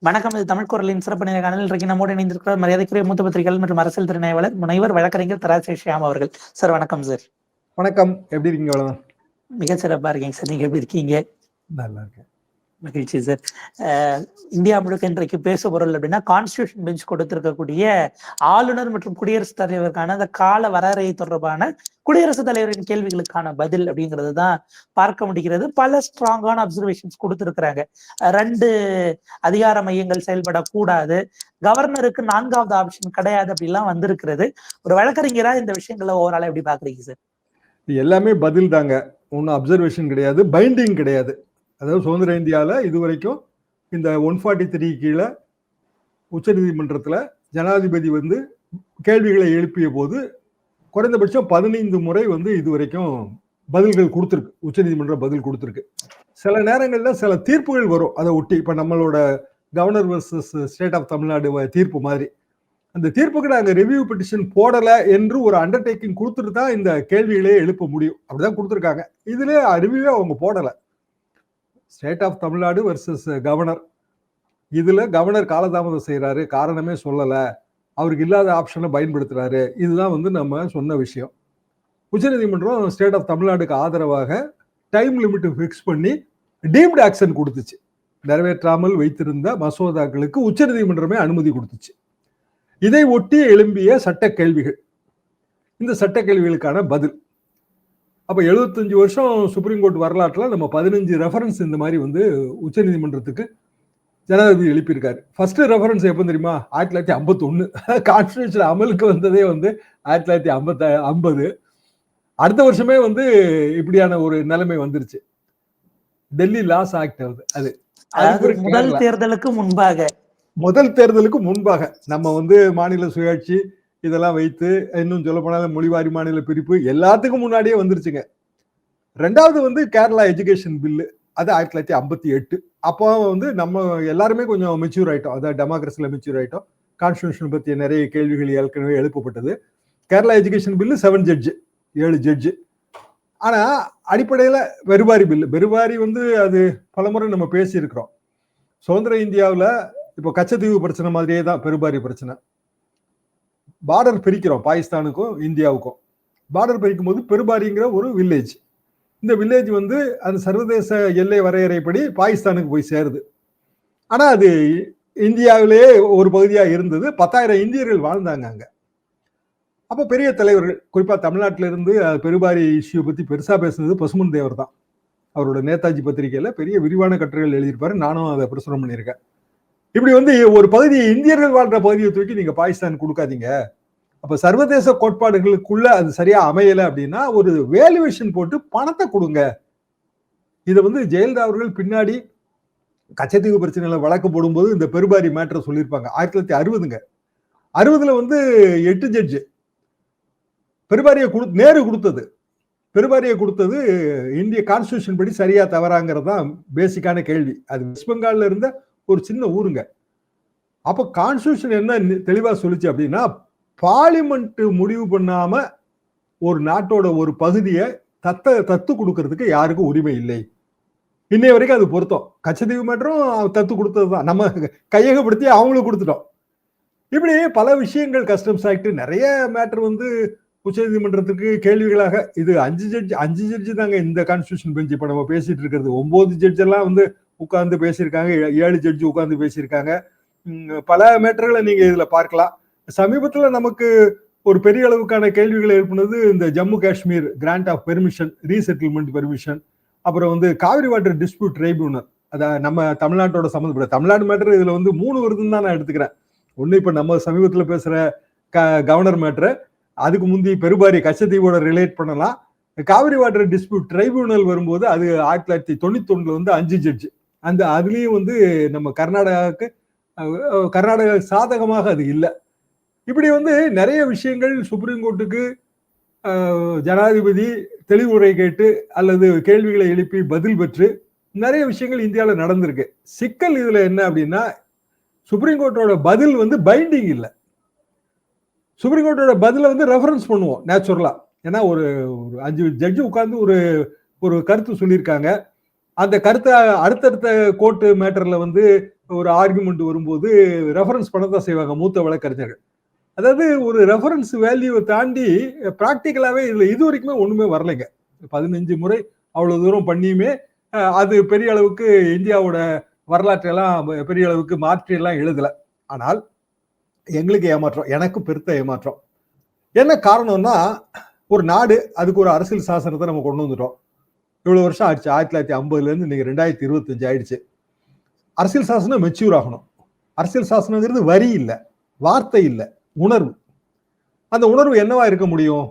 வணக்கம். இது தமிழ் குரலின் சிறப்பு நேர்காணலில் இன்றைக்கு நம்மோடு இணைந்திருக்கிறார் மரியாதைக்குரிய மூத்த பத்திரிகையாளர் மற்றும் அரசியல் திறனாய்வாளர் முனைவர் வழக்கறிஞர் தராசை ஷியாம் அவர்கள். சார் வணக்கம். சார் வணக்கம். எப்படி இருக்கீங்க? அவ்வளவுதான். மிக சிறப்பா இருக்கீங்க சார். நீங்க எப்படி இருக்கீங்க? நல்லா இருக்கேன். மகிழ்ச்சி சார். இந்தியா முழுக்க இன்றைக்கு பேச பொருள் அப்படின்னா கான்ஸ்டிடியூஷன் பெஞ்ச் கொடுத்திருக்கக்கூடிய ஆளுநர் மற்றும் குடியரசுத் தலைவருக்கான அந்த கால வரையறை தொடர்பான குடியரசுத் தலைவரின் கேள்விகளுக்கான பதில் அப்படிங்கிறது தான் பார்க்க முடிகிறது. பல ஸ்ட்ராங்கான அப்சர்வேஷன்ஸ் கொடுத்திருக்கிறாங்க. 2 அதிகார மையங்கள் செயல்படக்கூடாது, கவர்னருக்கு 4வது ஆப்ஷன் கிடையாது அப்படிலாம் வந்திருக்கிறது. ஒரு வழக்கறிஞரா இந்த விஷயங்களை ஓவராலா எப்படி பாக்குறீங்க சார்? எல்லாமே பதில் தாங்க, ஒன்னும் அப்சர்வேஷன் கிடையாது, பைண்டிங் கிடையாது. அதாவது சுதந்திர இந்தியாவில் இதுவரைக்கும் இந்த 143 கீழே உச்சநீதிமன்றத்தில் ஜனாதிபதி கேள்விகளை எழுப்பிய போது குறைந்தபட்சம் 15 முறை இதுவரைக்கும் பதில்கள் கொடுத்துருக்கு. உச்சநீதிமன்றம் பதில் கொடுத்துருக்கு. சில நேரங்களில் சில தீர்ப்புகள் வரும் அதை ஒட்டி. இப்போ நம்மளோட governor versus state of Tamil Nadu தீர்ப்பு மாதிரி அந்த தீர்ப்புக்கு நாங்கள் ரிவ்யூ பெட்டிஷன் போடலை என்று ஒரு அண்டர்டேக்கிங் கொடுத்துட்டு தான் இந்த கேள்விகளே எழுப்ப முடியும். அப்படிதான் கொடுத்துருக்காங்க. இதுல ரிவ்யூவே அவங்க போடலை. State of Tamil Nadu versus governor, இதுல கவர்னர் காலதாமதம் செய்யறாரு, காரணமே சொல்லல, அவருக்கு இல்லாத ஆப்ஷனை பயன்படுத்துறாரு. இதுதான் நம்ம சொன்ன விஷயம். உச்சநீதிமன்றம் ஸ்டேட் ஆஃப் தமிழ்நாடுக்கு ஆதரவாக டைம் லிமிட் ஃபிக்ஸ் பண்ணி டீம்டு ஆக்ஷன் கொடுத்துச்சு. நிறைவேற்றாமல் வைத்திருந்த மசோதாக்களுக்கு உச்சநீதிமன்றமே அனுமதி கொடுத்துச்சு. இதை ஒட்டி எழும்பிய சட்ட கேள்விகள், இந்த சட்ட கேள்விகளுக்கான பதில். அப்போ 75 வருஷம் சுப்ரீம் கோர்ட் வரலாற்றில் நம்ம 15 ரெஃபரன்ஸ் இந்த மாதிரி உச்சநீதிமன்றத்துக்கு ஜனாதிபதி எழுப்பியிருக்காரு. ஃபர்ஸ்ட் ரெஃபரன்ஸ் எப்போ தெரியுமா? 1951. கான்ஸ்டிடியூஷன் அமலுக்கு வந்ததே 1950. அடுத்த வருஷமே இப்படியான ஒரு நிலைமை வந்துருச்சு. டெல்லி லாஸ் ஆக்ட் அது முதல் தேர்தலுக்கு முன்பாக நம்ம மாநில சுயாட்சி இதெல்லாம் வைத்து, இன்னும் சொல்ல போனால மொழிவாரி மாநில பிரிப்பு எல்லாத்துக்கும் முன்னாடியே வந்துருச்சுங்க. 2வது கேரளா எஜுகேஷன் பில்லு, அது 1958. அப்போ நம்ம எல்லாருமே கொஞ்சம் மெச்சூர் ஆயிட்டோம், அதாவது டெமோக்ரஸில மெச்சூர் ஆயிட்டோம். கான்ஸ்டிடியூஷன் பற்றிய நிறைய கேள்விகள் ஏற்கனவே எழுப்பப்பட்டது. Kerala education bill 7 judge. ஆனா அடிப்படையில பெருவாரி அது பலமுறை நம்ம பேசியிருக்கிறோம். சுதந்திர இந்தியாவில் இப்போ கச்சத்தீவு பிரச்சனை மாதிரியே தான் பெருவாரி பிரச்சனை. பார்டர் பிரிக்கிறோம், பாகிஸ்தானுக்கும் இந்தியாவுக்கும். பார்டர் பிரிக்கும் போது பெருபாரிங்கிற ஒரு வில்லேஜ், இந்த வில்லேஜ் அந்த சர்வதேச எல்லை வரையறைப்படி பாகிஸ்தானுக்கு போய் சேருது. ஆனா அது இந்தியாவிலேயே ஒரு பகுதியா இருந்தது. 10,000 இந்தியர்கள் வாழ்ந்தாங்க அங்க. அப்போ பெரிய தலைவர்கள், குறிப்பா தமிழ்நாட்டில இருந்து பெருபாரி இஷ்யூ பத்தி பெருசா பேசுனது பசுமன் தேவர் தான். அவரோட நேதாஜி பத்திரிகையில பெரிய விரிவான கட்டுரைகள் எழுதியிருப்பாரு. நானும் அதை பிரசுரம் பண்ணியிருக்கேன். இப்படி ஒரு பகுதி இந்தியர்கள் வாழ்ற பகுதியை தூக்கி நீங்க பாகிஸ்தான் கொடுக்காதீங்க, அப்ப சர்வதேச கோட்பாடுகளுக்குள்ள அது சரியா அமையல அப்படின்னா ஒரு வேல்யூவேஷன் போட்டு பணத்தை கொடுங்க. இதை ஜெயலலிதா அவர்கள் பின்னாடி கச்சத்தீவு பிரச்சனையில வழக்கு போடும்போது இந்த பெருபாரி மேட்டரை சொல்லியிருப்பாங்க. 1960ங்க. 60ல 8 ஜட்ஜு பெருபாரியை நேரு கொடுத்தது. பெருபாரியை கொடுத்தது இந்திய கான்ஸ்டிடியூஷன் படி சரியா தவறாங்கிறது தான் பேசிக்கான கேள்வி. அது வெஸ்ட் பெங்கால்ல இருந்த ஒரு சின்ன ஊருங்க. அப்ப கான்ஸ்டிடியூஷன் என்ன தெளிவா சொல்லிச்சு அப்படின்னா, பார்லிமெண்ட் முடிவு பண்ணாம ஒரு நாட்டோட ஒரு பகுதியை தத்து கொடுக்கறதுக்கு யாருக்கும் உரிமை இல்லை. இன்னைய வரைக்கும் அது பொருத்தம். கச்சத்தீவு மேட்டரும் தத்து கொடுத்ததுதான், நம்ம கையகப்படுத்தி அவங்களுக்கு கொடுத்துட்டோம். இப்படி பல விஷயங்கள், கஸ்டம்ஸ் ஆக்ட், நிறைய மேட்டர் உச்ச நீதிமன்றத்துக்கு கேள்விகளாக. இது 5 ஜட்ஜு தாங்க இந்த கான்ஸ்டிடியூஷன் பெஞ்ச். இப்ப நம்ம பேசிட்டு இருக்கிறது 9 ஜட்ஜ் எல்லாம் உட்கார்ந்து பேசியிருக்காங்க, 7 ஜட்ஜு உட்கார்ந்து பேசியிருக்காங்க. பல மேட்டர்களை நீங்க இதுல பார்க்கலாம். சமீபத்துல நமக்கு ஒரு பெரிய அளவுக்கான கேள்விகளை எழுப்புனது இந்த Jammu Kashmir grant of permission, resettlement permission, அப்புறம் காவிரி வாட்டர் டிஸ்பியூட் ட்ரைபியூனல். அதான் நம்ம தமிழ்நாட்டோட சம்மந்தப்பட்ட தமிழ்நாடு மேட்டர். இதுல 3 வருதுன்னு தான் நான் எடுத்துக்கிறேன். ஒண்ணு இப்ப நம்ம சமீபத்துல பேசுற கவர்னர் மேட்டர், அதுக்கு முந்தி பெருபாரி கச்சத்தீவோட ரிலேட் பண்ணலாம். காவிரி வாட்டர் டிஸ்பியூட் ட்ரைபியூனல் வரும்போது அது 1991ல 5 ஜட்ஜு. அதுலயும் நம்ம கர்நாடகா சாதகமாக அது இல்லை. இப்படி நிறைய விஷயங்கள் சுப்ரீம் கோர்ட்டுக்கு ஜனாதிபதி தெளிவுரை கேட்டு அல்லது கேள்விகளை எழுப்பி பதில் பெற்று நிறைய விஷயங்கள் இந்தியாவில் நடந்திருக்கு. சிக்கல் இதுல என்ன அப்படின்னா, சுப்ரீம் கோர்ட்டோட பதில் பைண்டிங் இல்லை. சுப்ரீம் கோர்ட்டோட பதில ரெஃபரன்ஸ் பண்ணுவோம் நேச்சுரலா. ஏன்னா ஒரு 5 ஜட்ஜு உட்கார்ந்து ஒரு கருத்து சொல்லியிருக்காங்க. அந்த கருத்தை அடுத்தடுத்த கோர்ட்டு மேட்டர்ல ஒரு ஆர்குமெண்ட் வரும்போது ரெஃபரன்ஸ் பண்ணதான் செய்வாங்க மூத்த வழக்கறிஞர்கள். அதாவது ஒரு ரெஃபரன்ஸ் வேல்யூவை தாண்டி பிராக்டிக்கலாவே இதுல இது வரைக்குமே ஒண்ணுமே வரலைங்க. 15 முறை அவ்வளவு தூரம் பண்ணியுமே அது பெரிய அளவுக்கு இந்தியாவோட வரலாற்றெல்லாம் பெரிய அளவுக்கு மாற்றி எல்லாம் எழுதல. ஆனால் எங்களுக்கு ஏமாற்றம், எனக்கு பெருத்த ஏமாற்றம். என்ன காரணம்னா, ஒரு நாடு அதுக்கு ஒரு அரசியல் சாசனத்தை நம்ம கொண்டு வந்துட்டோம். இவ்வளவு வருஷம் ஆயிடுச்சு. 1950ல இருந்து இன்னைக்கு 2025 ஆயிடுச்சு. அரசியல் சாசனம் மெச்சூர் ஆகணும். அரசியல் சாசனங்கிறது வரி இல்லை, வார்த்தை இல்லை, உணர்வு. அந்த உணர்வு என்னவா இருக்க முடியும்?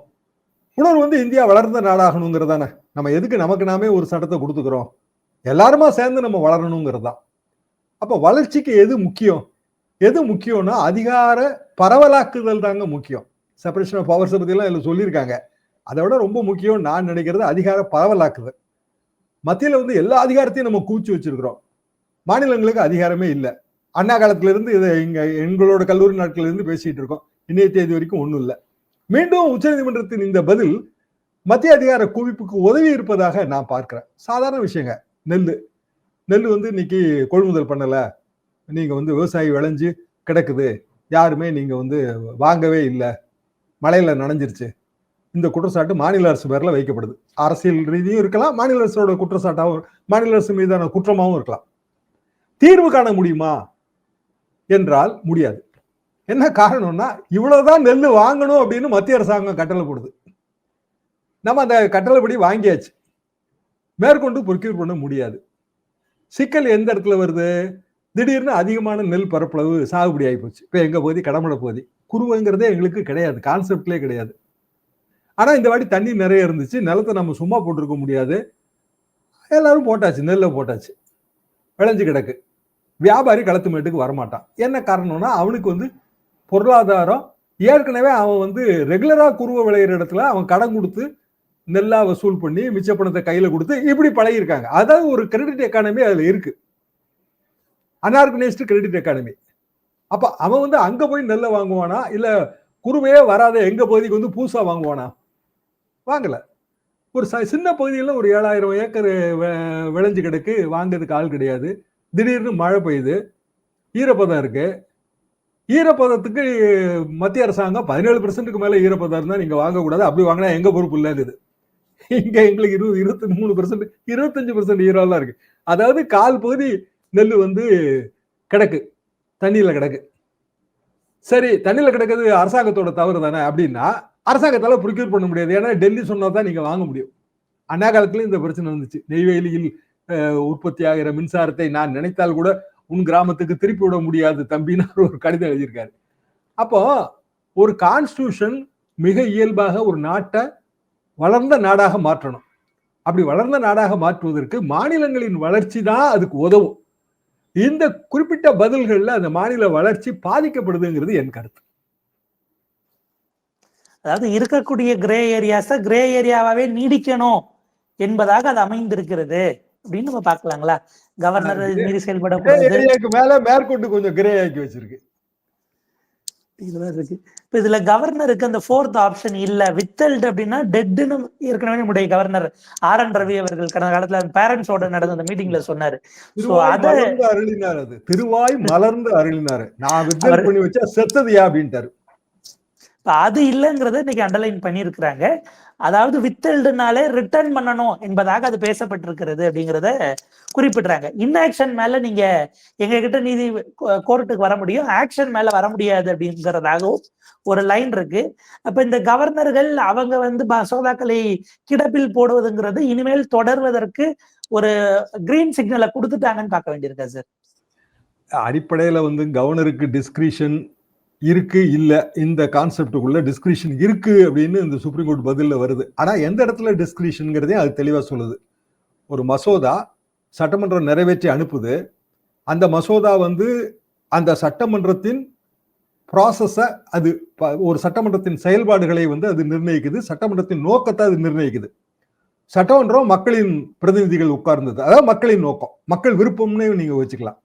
உணர்வு வந்து இந்தியா வளர்ந்த நாடாகணுங்கிறதானே. நம்ம எதுக்கு நமக்கு நாமே ஒரு சட்டத்தை கொடுத்துக்கிறோம்? எல்லாருமா சேர்ந்து நம்ம வளரணுங்கிறது தான். அப்ப வளர்ச்சிக்கு எது முக்கியம்? எது முக்கியம்னா அதிகார பரவலாக்குதல் தாங்க முக்கியம். செப்பரேஷன் ஆஃப் பவர்ஸ் பத்தி எல்லாம் இதுல சொல்லியிருக்காங்க. அதை விட ரொம்ப முக்கியம் நான் நினைக்கிறது அதிகார பரவலாக்குதல். மத்தியில வந்து எல்லா அதிகாரத்தையும் நம்ம கூச்சி வச்சிருக்கிறோம். மாநிலங்களுக்கு அதிகாரமே இல்லை. அண்ணா காலத்துல இருந்து இதை எங்களோட கல்லூரி நாட்கள் இருந்து பேசிட்டு இருக்கோம். இன்னைய தேதி வரைக்கும் ஒண்ணும் இல்லை. மீண்டும் உச்சநீதிமன்றத்தின் இந்த பதில் மத்திய அதிகார குவிப்புக்கு உதவி இருப்பதாக நான் பார்க்கிறேன். சாதாரண விஷயங்க. நெல் வந்து இன்னைக்கு கொள்முதல் பண்ணல, நீங்க வந்து விவசாயி விளைஞ்சு கிடக்குது, யாருமே நீங்க வந்து வாங்கவே இல்லை, மழையில நனைஞ்சிருச்சு. இந்த குற்றச்சாட்டு மாநில அரசு பேர்ல வைக்கப்படுது. அரசியல் ரீதியும் இருக்கலாம், மாநில அரசோட குற்றச்சாட்டாகவும், மாநில அரசு மீதான குற்றமாகவும் இருக்கலாம். தீர்வு காண முடியுமா என்றால் முடியாது. என்ன காரணம்னா, இவ்வளவுதான் நெல் வாங்கணும் அப்படின்னு மத்திய அரசாங்கம் கட்டளை போடுது. நம்ம அந்த கட்டளைப்படி வாங்கியாச்சு. மேற்கொண்டு ப்ரொக்யூர் பண்ண முடியாது. சிக்கல் எந்த இடத்துல வருது? திடீர்னு அதிகமான நெல் பரப்பளவு சாகுபடி ஆகி போச்சு. இப்ப எங்க பகுதி கடமடை பகுதி, குருவைங்கிறதே எங்களுக்கு கிடையாது, கான்செப்ட்லே கிடையாது. ஆனா இந்த வாட்டி தண்ணி நிறைய இருந்துச்சு, நிலத்தை நம்ம சும்மா போட்டிருக்க முடியாது, எல்லாரும் போட்டாச்சு, நெல்லை போட்டாச்சு, விளைஞ்சு கிடக்கு. வியாபாரி களத்து மேட்டுக்கு வரமாட்டான். என்ன காரணம்னா, அவனுக்கு வந்து பொருளாதாரம் ஏற்கனவே அவன் வந்து ரெகுலரா குருவை விளையிற இடத்துல அவன் கடன் கொடுத்து நெல்லா வசூல் பண்ணி மிச்ச பணத்தை கையில கொடுத்து இப்படி பழகிருக்காங்க. அதாவது ஒரு கிரெடிட் எக்கானமி அதுல இருக்கு, அன்ஆர்கனைஸ்டு கிரெடிட் எக்கானமி. அப்ப அவன் வந்து அங்க போய் நெல்லை வாங்குவானா, இல்ல குருவையே வராத எங்க பகுதிக்கு வந்து பூசா வாங்குவானா? வாங்கல. ஒரு சின்ன பகுதியில் ஒரு 7000 ஏக்கர் விளைஞ்சு கிடக்கு, வாங்கிறதுக்கு ஆள் கிடையாது. திடீர்னு மழை பெய்யுது, ஈரப்பதம் இருக்கு. ஈரப்பதத்துக்கு மத்திய அரசாங்கம் 17% மேல ஈரப்பதம் இருந்தா நீங்க வாங்கக்கூடாது, அப்படி வாங்கினா எங்க பொறுப்பு இல்லைங்குது. இங்க எங்களுக்கு 23%, 25% ஈரம் இருக்கு. அதாவது கால் பகுதி நெல் வந்து கிடக்கு, தண்ணியில கிடக்கு. சரி, தண்ணியில கிடக்குது அரசாங்கத்தோட தவறு தானே அப்படின்னா, அரசாங்கத்தால ப்ரொக்யூர் பண்ண முடியாது. ஏன்னா டெல்லி சொன்னதான் நீங்க வாங்க முடியும். அண்ணா காலத்துல இந்த பிரச்சனை இருந்துச்சு. நெய்வேலியில் உற்பத்தி ஆகிற மின்சாரத்தை நான் நினைத்தால் கூட உன் கிராமத்துக்கு திருப்பி விட முடியாது தம்பின்னு ஒரு கடிதம் எழுதியிருக்காரு. அப்போ ஒரு கான்ஸ்டிடியூஷன் மிக இயல்பாக ஒரு நாட்டை வளர்ந்த நாடாக மாற்றணும். அப்படி வளர்ந்த நாடாக மாற்றுவதற்கு மாநிலங்களின் வளர்ச்சி தான் அதுக்கு உதவும். இந்த குறிப்பிட்ட பதில்கள்ல அந்த மாநில வளர்ச்சி பாதிக்கப்படுதுங்கிறது என் கருத்து. அதாவது இருக்கக்கூடிய கிரே ஏரியாவாவே நீடிக்கணும் என்பதாக அது அமைந்திருக்கிறது அப்படின்னு நம்ம பாக்கலாங்களா? கவர்னர் மீறி செயல்படக்கூடாது, மேல மேற்கொண்டு கொஞ்சம் கிரே ஆக்கி வச்சிருக்கு. இதுதான் இருக்கு. இப்ப இதுல கவர்னருக்கு அந்த 4th ஆப்ஷன் இல்ல, வித்தல்ட் அப்படின்னா டெட்னு ஏற்கனவே நம்முடைய கவர்னர் RN ரவி அவர்கள் கடந்த காலத்துல பேரண்ட்ஸோட நடந்த அந்த மீட்டிங்ல சொன்னாரு. திருவாய் மலர்ந்து அருளினாரு. நான் வித்தல் பண்ணி வச்சா செத்ததியா அப்படின்ட்டாரு. அது இல்லைங்கிறத இன்னைக்கு அண்டர்லைன் பண்ணியிருக்கிறாங்க. அதாவது வித்தல்டுனாலே ரிட்டர்ன் பண்ணணும் என்பதாக அது பேசப்பட்டிருக்கிறது அப்படிங்கிறத குறிப்பிடுறாங்க. இன்ஆக்ஷன் மேல நீங்க எங்க கிட்ட நீதி கோர்ட்டுக்கு வர முடியும், ஆக்ஷன் மேல வர முடியாது அப்படிங்கிறதாகவும் ஒரு லைன் இருக்கு. அப்ப இந்த கவர்னர்கள் அவங்க வந்து மசோதாக்களை கிடப்பில் போடுவதுங்கிறது இனிமேல் தொடர்வதற்கு ஒரு கிரீன் சிக்னலை கொடுத்துட்டாங்கன்னு பார்க்க வேண்டியிருக்கா சார்? அடிப்படையில வந்து கவர்னருக்கு டிஸ்கிரிஷன் இருக்கு இல்ல, இந்த கான்செப்டுக்குள்ள டிஸ்கிரிஷன் இருக்கு அப்படின்னு இந்த சுப்ரீம் கோர்ட் பதில்ல வருது. ஆனா எந்த இடத்துல டிஸ்கிரிஷன்ங்கிறதே அது தெளிவா சொல்லுது. ஒரு மசோதா சட்டமன்றம் நிறைவேற்றி அனுப்புது, அந்த மசோதா வந்து அந்த சட்டமன்றத்தின் ப்ராசஸ, அது ஒரு சட்டமன்றத்தின் செயல்பாடுகளை வந்து அது நிர்ணயிக்குது, சட்டமன்றத்தின் நோக்கத்தை அது நிர்ணயிக்குது. சட்டமன்றம் மக்களின் பிரதிநிதிகள் உட்கார்ந்தது, அதாவது மக்களின் நோக்கம், மக்கள் விருப்பம்னு நீங்க வச்சுக்கலாம்.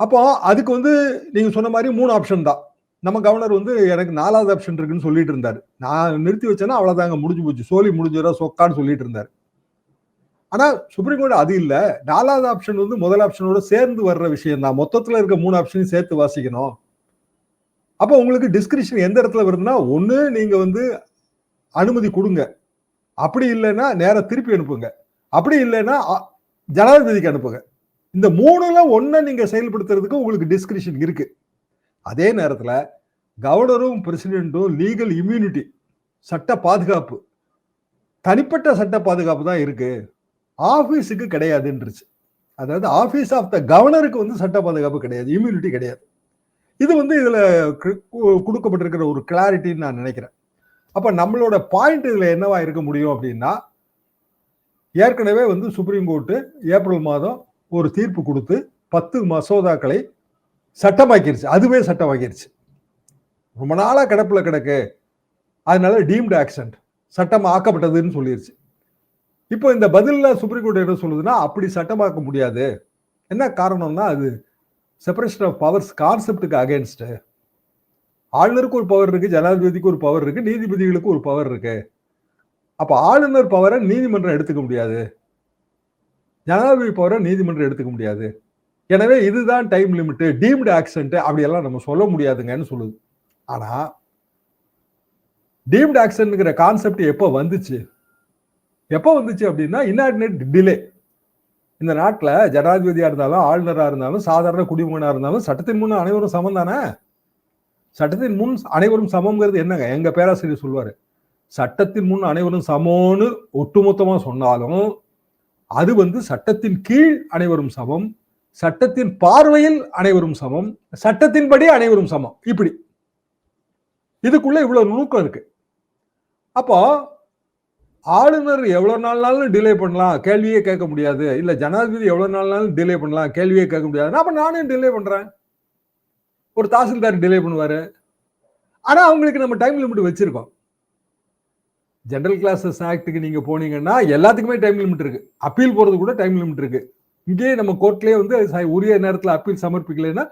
அப்போ அதுக்கு வந்து நீங்க சொன்ன மாதிரி 3 ஆப்ஷன் தான். நம்ம கவர்னர் வந்து எனக்கு 4வது ஆப்ஷன் இருக்குன்னு சொல்லிட்டு இருந்தாரு. நான் நிறுத்தி வச்சேன்னா அவ்வளவுதாங்க, முடிஞ்சு போச்சு, சோலி முடிஞ்சிடா சொக்கான்னு சொல்லிட்டு இருந்தாரு. ஆனா சுப்ரீம் கோர்ட் அது இல்ல, 4வது ஆப்ஷன் வந்து முதல் ஆப்ஷனோட சேர்ந்து வர்ற விஷயம் தான். மொத்தத்துல இருக்க 3 ஆப்ஷனையும் சேர்த்து வாசிக்கணும். அப்ப உங்களுக்கு டிஸ்கிரிப்ஷன் எந்த இடத்துல வருதுன்னா, ஒண்ணு நீங்க வந்து அனுமதி கொடுங்க, அப்படி இல்லைன்னா நேர திருப்பி அனுப்புங்க, அப்படி இல்லைன்னா ஜனாதிபதிக்கு அனுப்புங்க. இந்த 3ல ஒன்ன நீங்க செயல்படுத்துறதுக்கு உங்களுக்கு டிஸ்கிரிப்ஷன் இருக்கு. அதே நேரத்துல கவர்னரும் பிரசிடென்ட்டும் லீகல் இம்யூனிட்டி, சட்ட பாதுகாப்பு, தனிப்பட்ட சட்ட பாதுகாப்பு தான் இருக்கு, ஆபீஸுக்கு கிடையாதுன்றுச்சு. அதாவது ஆபீஸ் ஆஃப் த கவர்னருக்கு வந்து சட்ட பாதுகாப்பு கிடையாது, இம்யூனிட்டி கிடையாது. இது வந்து இதுல கொடுக்கப்பட்டிருக்கிற ஒரு கிளாரிட்டின்னு நான் நினைக்கிறேன். அப்ப நம்மளோட பாயிண்ட் இதுல என்னவா இருக்க முடியும் அப்படின்னா, ஏற்கனவே வந்து சுப்ரீம் கோர்ட்டு ஏப்ரல் மாதம் ஒரு தீர்ப்பு கொடுத்து 10 மசோதாக்களை சட்டமாக்கிருச்சு. அதுவே சட்டமாக்கிருச்சு. ரொம்ப நாளா கிடப்புல கிடக்கு, அதனால டீம்டு ஆக்ஷன் சட்டம் ஆக்கப்பட்டதுன்னு சொல்லிருச்சு. இப்போ இந்த பதில்ல சுப்ரீம் கோர்ட் என்ன சொல்லுதுன்னா, அப்படி சட்டமாக்க முடியாது. என்ன காரணம்னா, அது செப்பரேஷன் ஆஃப் பவர்ஸ் கான்செப்டுக்கு அகைன்ஸ்ட். ஆளுநருக்கு ஒரு பவர் இருக்கு, ஜனாதிபதிக்கு ஒரு பவர் இருக்கு, நீதிபதிகளுக்கு ஒரு பவர் இருக்கு. அப்ப ஆளுநர் பவரை நீதிமன்றம் எடுத்துக்க முடியாது, ஜனாதிபதி பவரை நீதிமன்றம் எடுத்துக்க முடியாது. எனவே இதுதான் டைம் லிமிட், டீம்டு ஆக்ஷன் அப்படியெல்லாம் நம்ம சொல்ல முடியாதுங்கன்னு சொல்லுது. ஆனா டீம்டு ஆக்ஷன்ங்கிற கான்செப்ட் எப்போ வந்துச்சு அப்படின்னா, இன்ஆர்டினேட் டிலே. இந்த நாட்டில் ஜனாதிபதியா இருந்தாலும் ஆளுநரா இருந்தாலும் சாதாரண குடிமகனா இருந்தாலும் சட்டத்தின் முன் அனைவரும் சமம் தானே. சட்டத்தின் முன் அனைவரும் சமம்ங்கிறது என்னங்க, எங்க பேராசிரியர் சொல்லுவாரு, சட்டத்தின் முன் அனைவரும் சமம்னு ஒட்டுமொத்தமா சொன்னாலும் அது வந்து சட்டத்தின் கீழ் அனைவரும் சமம், சட்டத்தின் பார்வையில் அனைவரும் சமம், சட்டத்தின்படி அனைவரும் சமம். இப்படி இதுக்குள்ள இவ்வளவு நுணுக்கம் இருக்கு. அப்போ ஆளுநர் எவ்வளவு நாள்னாலும் டிலே பண்ணலாம், கேள்வியே கேட்க முடியாது, இல்ல ஜனாதிபதி எவ்வளவு நாள்னாலும் டிலே பண்ணலாம், கேள்வியே கேட்க முடியாது. அப்ப நானும் டிலே பண்றேன், ஒரு தாசில்தார் டிலே பண்ணுவாரு. ஆனா அவங்களுக்கு நம்ம டைம் லிமிட் வச்சிருக்கோம். ஜெனரல் கிளாஸஸ் ஆக்டுக்கு நீங்க போனீங்கன்னா எல்லாத்துக்குமே டைம் லிமிட் இருக்கு, அப்பீல் போறது கூட டைம் லிமிட் இருக்கு. இங்கே நம்ம கோர்ட்லயே வந்து உரிய நேரத்தில் அப்பீல் சமர்ப்பிக்கலைன்னா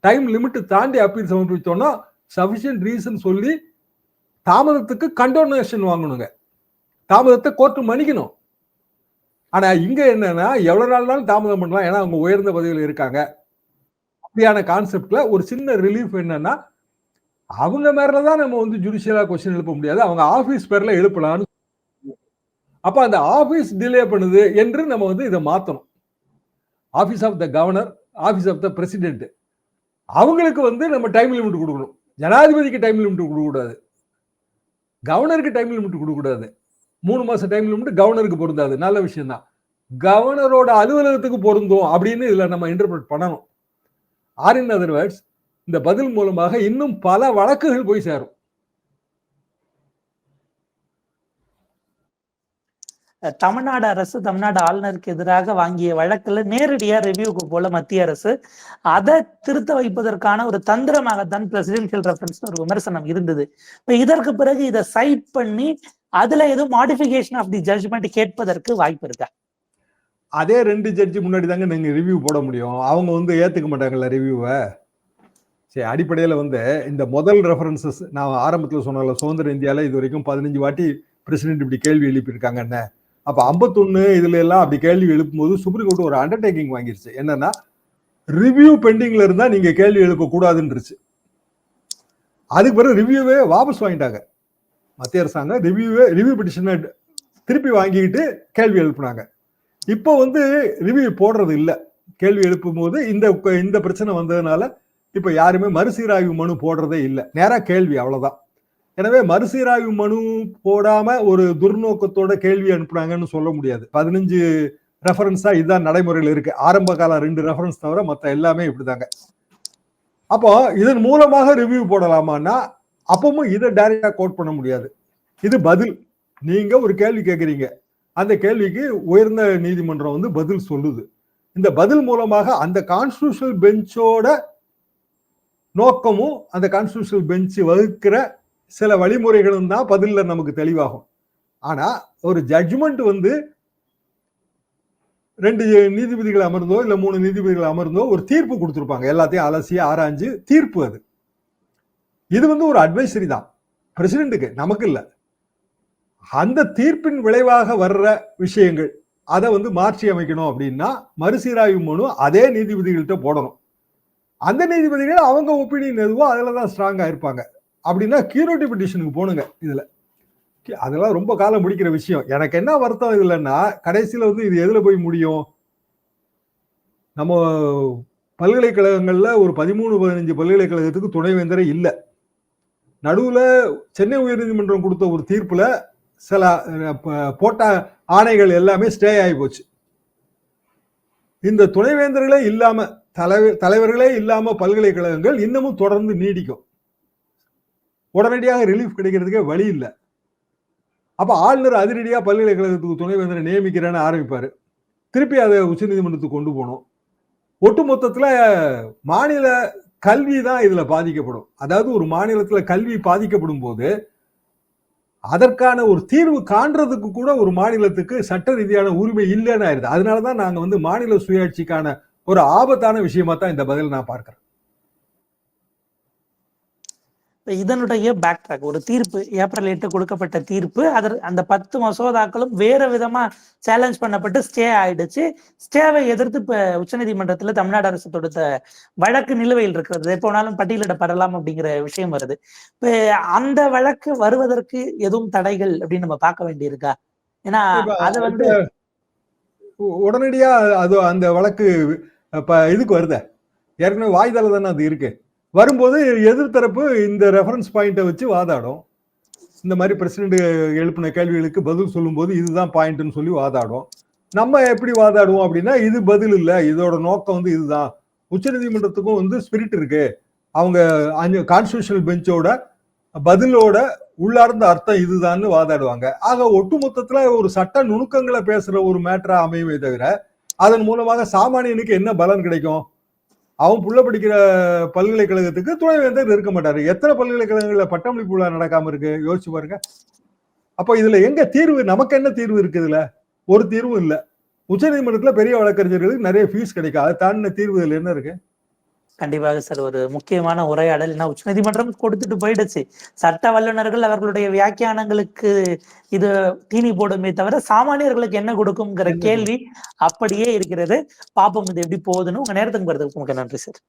டைம் லிமிட் தாண்டி அப்பீல் சமர்ப்பித்தோம்னா சஃபிஷியன்ட் ரீசன் சொல்லி தாமதத்துக்கு கண்டோனேஷன் வாங்கணுங்க, தாமதத்தை கோர்ட்டு மன்னிக்கணும். ஆனா இங்க என்னன்னா எவ்வளவு நாள்னாலும் தாமதம் பண்ணலாம், ஏன்னா அவங்க உயர்ந்த பதவியில் இருக்காங்க. அப்படியான கான்செப்ட்ல ஒரு சின்ன ரிலீஃப் என்னன்னா, அவங்க மேலதான் நம்ம வந்து ஜுடிஷியலா கொஸ்டின் எழுப்ப முடியாது, அவங்க ஆபீஸ் பேர்ல எழுப்பலாம்னு. அப்ப அந்த ஆபீஸ் டிலே பண்ணுது என்று நம்ம வந்து இதை மாத்தணும். Office of the governor, office of the president, அவங்களுக்கு வந்து நம்ம டைம் லிமிட் கொடுக்கணும். ஜனாதிபதிக்கு டைம் லிமிட் கொடுக்கக்கூடாது, கவர்னருக்கு டைம் லிமிட் கொடுக்கக்கூடாது. 3 மாசம் டைம் லிமிட் கவர்னருக்கு பொருந்தாது, நல்ல விஷயம் தான். கவர்னரோட அலுவலகத்துக்கு பொருந்தும் அப்படின்னு இதுல நம்ம இன்டர்பிரட் பண்ணணும். ஆர் இன் அதர் வேர்ட்ஸ், இந்த பதில் மூலமாக இன்னும் பல வழக்குகள் போய் சேரும். தமிழ்நாடு அரசு தமிழ்நாடு ஆளுநருக்கு எதிராக வாங்கிய வழக்குல நேரடியா ரிவ்யூக்கு போல மத்திய அரசு அதை திருத்த வைப்பதற்கான ஒரு தந்திரமாகத்தான் பிரசிடென்ஷியல் ரெஃபரன்ஸ் ஒரு விமர்சனம் இருந்தது. இப்ப இதற்கு பிறகு இதை சைட் பண்ணி அதுல எதுவும் மாடிஃபிகேஷன் ஆஃப் தி ஜட்ஜ்மெண்ட் கேட்பதற்கு வாய்ப்பு இருக்கா? அதே 2 ஜட்ஜி முன்னாடி தாங்க நீங்க ரிவ்யூ போட முடியும், அவங்க வந்து ஏத்துக்க மாட்டாங்கல்ல ரிவ்யூவை. சரி, அடிப்படையில் வந்து இந்த முதல் ரெஃபரன்சஸ் நான் ஆரம்பத்தில் சொன்னால, சுதந்திர இந்தியாவில் இது வரைக்கும் 15 வாட்டி பிரசிடென்ட் இப்படி கேள்வி எழுப்பியிருக்காங்கன்னு. அப்ப 51 இதுல எல்லாம் அப்படி கேள்வி எழுப்பும்போது சுப்ரீம் கோர்ட் ஒரு அண்டர்டேக்கிங் வாங்கிருச்சு, என்னன்னா ரிவ்யூ பெண்டிங்ல இருந்தா நீங்க கேள்வி எழுப்ப கூடாதுன்றுச்சு. அதுக்கு பிறகு ரிவ்யூவே வாபஸ் வாங்கிட்டாங்க மத்திய அரசாங்கம், ரிவ்யூ பெட்டிஷனை திருப்பி வாங்கிக்கிட்டு கேள்வி எழுப்புனாங்க. இப்போ வந்து ரிவ்யூ போடுறது இல்லை, கேள்வி எழுப்பும் போது இந்த பிரச்சனை வந்ததுனால இப்ப யாருமே மறுசீராய்வு மனு போடுறதே இல்லை, நேரா கேள்வி, அவ்வளவுதான். எனவே மறுசீராய்வு மனு போடாம ஒரு துர்நோக்கத்தோட கேள்வி அனுப்புனாங்கன்னு சொல்ல முடியாது. 15 ரெஃபரன்ஸா இதுதான் நடைமுறையில் இருக்கு, ஆரம்ப கால 2 ரெஃபரன்ஸ் தவிர மத்த எல்லாமே இப்படிதாங்க. அப்போ இதன் மூலமாக ரிவ்யூ போடலாமான்னா அப்பவும் இதை டைரக்டா கோட் பண்ண முடியாது. இது பதில், நீங்க ஒரு கேள்வி கேட்குறீங்க, அந்த கேள்விக்கு உயர்ந்த நீதிமன்றம் வந்து பதில் சொல்லுது. இந்த பதில் மூலமாக அந்த கான்ஸ்டிடியூஷனல் பெஞ்சோட நோக்கமும் அந்த கான்ஸ்டிடியூஷனல் பெஞ்ச் வகுக்கிற சில வழிமுறைகளும் தான் பதில்ல நமக்கு தெளிவாகும். ஆனா ஒரு ஜட்ஜ்மெண்ட் வந்து 2 நீதிபதிகள் அமர்ந்தோ இல்ல 3 நீதிபதிகள் அமர்ந்தோ ஒரு தீர்ப்பு கொடுத்திருப்பாங்க, எல்லாத்தையும் அலசி ஆராய்ஞ்சு தீர்ப்பு. அது இது வந்து ஒரு அட்வைசரி தான் பிரசிடென்ட்டுக்கு, நமக்கு இல்ல. அந்த தீர்ப்பின் விளைவாக வர்ற விஷயங்கள் அதை வந்து மாற்றி அமைக்கணும் அப்படின்னா மறுசீராய்வு மனு அதே நீதிபதிகள்கிட்ட போடணும். அந்த நீதிபதிகள் அவங்க ஒப்பீனியன் எதுவோ அதில் தான் ஸ்ட்ராங்கா இருப்பாங்க. அப்படின்னா கியூரேட்டிவ் பெட்டிஷனுக்கு போனுங்க. இதுல அதெல்லாம் ரொம்ப காலம் முடிக்கிற விஷயம். எனக்கு என்ன வருத்தம் இதுலன்னா, கடைசியில வந்து இது எதுல போய் முடியும்? நம்ம பல்கலைக்கழகங்கள்ல ஒரு 13, 15 பல்கலைக்கழகத்துக்கு துணைவேந்தரே இல்ல. நடுவுல சென்னை உயர்நீதிமன்றம் கொடுத்த ஒரு தீர்ப்புல சில போட்ட ஆணைகள் எல்லாமே ஸ்டே ஆகி போச்சு. இந்த துணைவேந்தர்களே இல்லாம தலைவர்களே இல்லாம பல்கலைக்கழகங்கள் இன்னமும் தொடர்ந்து நீடிக்கும். உடனடியாக ரிலீஃப் கிடைக்கிறதுக்கே வழி இல்லை. அப்ப ஆளுநர் அதிரடியா பல்கலைக்கழகத்துக்கு துணைவேந்தரை நியமிக்கிறேன்னு ஆரம்பிப்பாரு. திருப்பி அதை உச்சநீதிமன்றத்துக்கு கொண்டு போகணும். ஒட்டு மொத்தத்துல மாநில கல்வி தான் இதுல பாதிக்கப்படும். அதாவது ஒரு மாநிலத்துல கல்வி பாதிக்கப்படும் போது அதற்கான ஒரு தீர்வு காண்றதுக்கு கூட ஒரு மாநிலத்துக்கு சட்ட ரீதியான உரிமை இல்லைன்னு ஆயிருது. அதனாலதான் நாங்க வந்து மாநில சுயாட்சிக்கான ஒரு ஆபத்தான விஷயமா தான் இந்த பதில் நான் பார்க்கிறேன். இதனுடைய பேக் ட்ராக் ஒரு தீர்ப்பு ஏப்ரல் 8 கொடுக்கப்பட்ட தீர்ப்பு அந்த 10 மசோதாக்களும் வேற விதமா சேலஞ்ச் பண்ணப்பட்டு ஸ்டே ஆயிடுச்சு. ஸ்டேவை எதிர்த்து இப்ப உச்சநீதிமன்றத்துல தமிழ்நாடு அரசு தொடுத்த வழக்கு நிலுவையில் இருக்கிறது. எப்போனாலும் பட்டியலிடப்படலாம் அப்படிங்கிற விஷயம் வருது. இப்ப அந்த வழக்கு வருவதற்கு எதுவும் தடைகள் அப்படின்னு நம்ம பார்க்க வேண்டியிருக்கா? ஏன்னா அது வந்து உடனடியா அது அந்த வழக்கு இதுக்கு வருத ஏற்கனவே வாய்தால தானே அது இருக்கு. வரும்போது எதிர்த்தரப்பு இந்த ரெஃபரன்ஸ் பாயிண்ட்டை வச்சு வாதாடும். இந்த மாதிரி பிரசிடென்ட் எழுப்பின கேள்விகளுக்கு பதில் சொல்லும் போது இதுதான் பாயிண்ட்னு சொல்லி வாதாடும். நம்ம எப்படி வாதாடுவோம் அப்படின்னா, இது பதில் இல்லை, இதோட நோக்கம் வந்து இதுதான். உச்சநீதிமன்றத்துக்கும் வந்து ஸ்பிரிட் இருக்கு. அவங்க கான்ஸ்டிடியூஷனல் பெஞ்சோட பதிலோட உள்ளார்ந்த அர்த்தம் இதுதான்னு வாதாடுவாங்க. ஆக ஒட்டுமொத்தத்துல ஒரு சட்ட நுணுக்கங்களை பேசுற ஒரு மேட்டரா அமையுமே தவிர அதன் மூலமாக சாமானியனுக்கு என்ன பலன் கிடைக்கும்? அவன் புள்ள படிக்கிற பல்கலைக்கழகத்துக்கு துணைவேந்தர் இருக்க மாட்டாரு. எத்தனை பல்கலைக்கழகங்கள்ல பட்டமளிப்பு விழா நடக்காம இருக்கு யோசிச்சு பாருங்க. அப்ப இதுல எங்க தீர்வு? நமக்கு என்ன தீர்வு இருக்கு? இதுல ஒரு தீர்வும் இல்ல. உச்சநீதிமன்றத்துல பெரிய வழக்கறிஞர்களுக்கு நிறைய ஃபீஸ் கிடைக்கும். அதை தாண்டின தீர்வு இதுல என்ன இருக்கு? கண்டிப்பாக சார், ஒரு முக்கியமான உரையாடல். ஏன்னா உச்சநீதிமன்றம் கொடுத்துட்டு போயிடுச்சு. சட்ட வல்லுநர்கள் அவர்களுடைய வியாக்கியானங்களுக்கு இது தீனி போடுமே தவிர சாமானியர்களுக்கு என்ன கொடுக்கும்ங்கிற கேள்வி அப்படியே இருக்கிறது. பாப்போம் இது எப்படி போகுதுன்னு. உங்க நேரத்துக்கு வருது. நன்றி சார்.